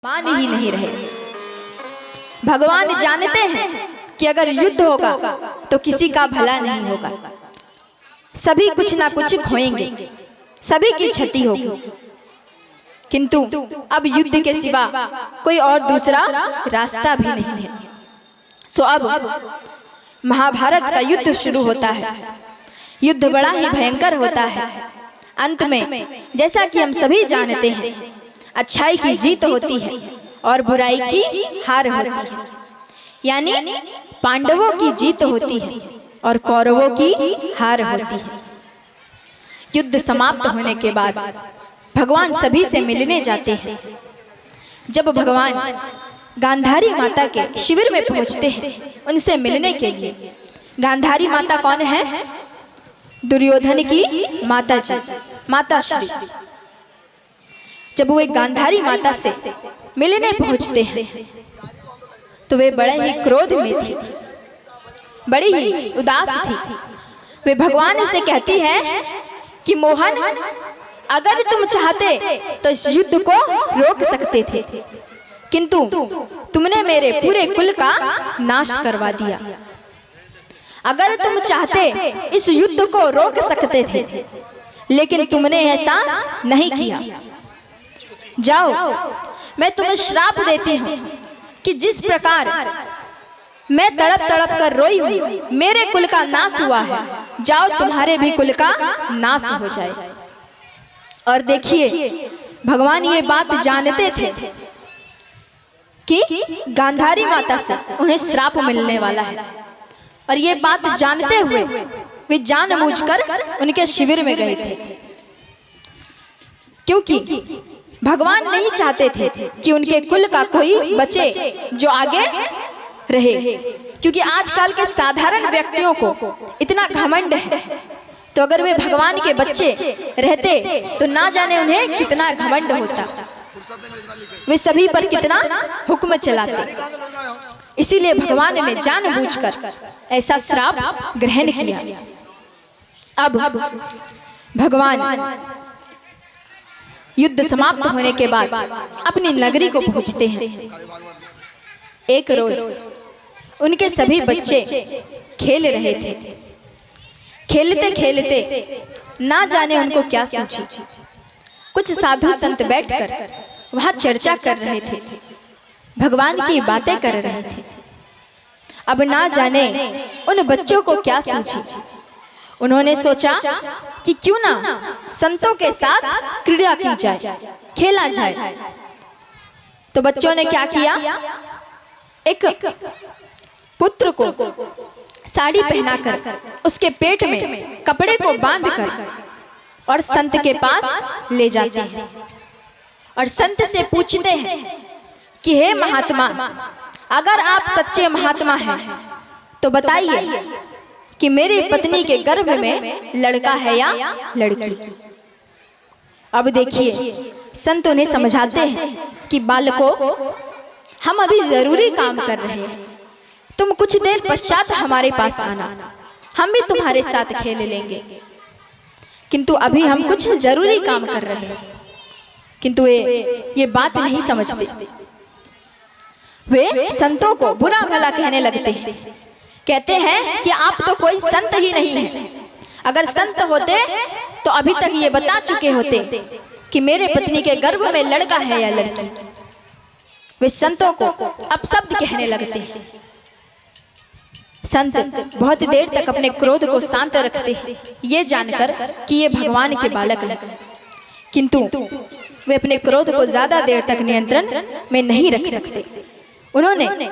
मान ही नहीं रहे। भगवान जानते हैं कि अगर युद्ध होगा तो किसी का भला नहीं होगा, सभी कुछ ना कुछ खोएंगे, सभी की क्षति होगी। किंतु अब युद्ध के सिवा कोई और दूसरा रास्ता भी नहीं है। सो अब महाभारत का युद्ध शुरू होता है। युद्ध बड़ा ही भयंकर होता है। अंत में जैसा कि हम सभी जानते हैं, अच्छाई की जीत होती है और बुराई की हार होती है। यानी पांडवों की जीत होती है और कौरवों की हार होती है। युद्ध समाप्त होने के बाद भगवान सभी से मिलने जाते हैं। जब भगवान गांधारी माता के शिविर में पहुंचते हैं उनसे मिलने के लिए, गांधारी माता कौन है? दुर्योधन की माता जी, माता श्री। जब वो एक गांधारी माता से मिलने पहुंचते हैं तो वे बड़े ही क्रोध में थी, बड़ी ही उदास थी। वे भगवान से कहती है कि मोहन, अगर तुम चाहते तो इस युद्ध को रोक सकते थे, किंतु तुमने मेरे पूरे कुल का नाश करवा दिया। अगर तुम चाहते इस युद्ध को रोक सकते थे, लेकिन तुमने ऐसा नहीं किया। जाओ, मैं तुम्हें श्राप देती हूँ कि जिस प्रकार मैं तड़प तड़प कर रोई हुई, मेरे कुल का नाश हुआ है, जाओ तुम्हारे भी कुल का नाश हो जाए। और देखिए, भगवान ये बात जानते थे कि गांधारी माता से उन्हें श्राप मिलने वाला है, और ये बात जानते हुए वे जानबूझकर उनके शिविर में गए थे, क्योंकि भगवान नहीं चाहते थे कि उनके कुल का कोई बचे जो आगे रहे। क्योंकि आजकल के साधारण व्यक्तियों को इतना घमंड है, तो अगर वे भगवान के बच्चे रहते तो ना जाने उन्हें कितना घमंड होता, वे सभी पर कितना हुक्म चलाते। इसीलिए भगवान ने जानबूझकर ऐसा श्राप ग्रहण किया। अब भगवान युद्ध समाप्त होने के बाद अपनी नगरी को पहुंचते हैं। एक रोज उनके सभी बच्चे खेल रहे थे। खेलते खेलते ना जाने उनको क्या सूझी, कुछ साधु संत बैठकर वहां चर्चा कर रहे थे, भगवान की बातें कर रहे थे। अब ना जाने उन बच्चों को क्या सूझी, उन्होंने सोचा कि क्यों ना संतों के साथ क्रीड़ा की जाए, खेला जाए। तो बच्चों ने क्या किया, एक पुत्र को साड़ी पहनाकर उसके पेट में कपड़े को बांधकर और संत के पास ले जाते हैं और संत से पूछते हैं कि हे महात्मा, अगर आप सच्चे महात्मा हैं तो बताइए कि मेरी पत्नी के गर्भ में लड़का है या लड़की। अब देखिए, संत उन्हें समझाते हैं कि बालकों, हम अभी जरूरी काम कर रहे हैं, तुम कुछ देर पश्चात हमारे पास आना, हम भी तुम्हारे साथ खेल लेंगे। किंतु अभी हम कुछ जरूरी काम कर रहे हैं। किंतु ये बात नहीं समझते। वे संतों को बुरा भला कहने लगते हैं, कहते हैं कि आप तो कोई संत ही नहीं है। अगर संत होते तो अभी तक ये बता चुके होते कि मेरे पत्नी के गर्भ में लड़का है या लड़की। वे संतों को अपशब्द कहने लगते हैं। संत बहुत देर तक अपने क्रोध को शांत रखते हैं, ये जानकर कि ये भगवान के बालक हैं। किंतु वे अपने क्रोध को ज्यादा देर तक नियंत्रण में नहीं रख सकते। उन्होंने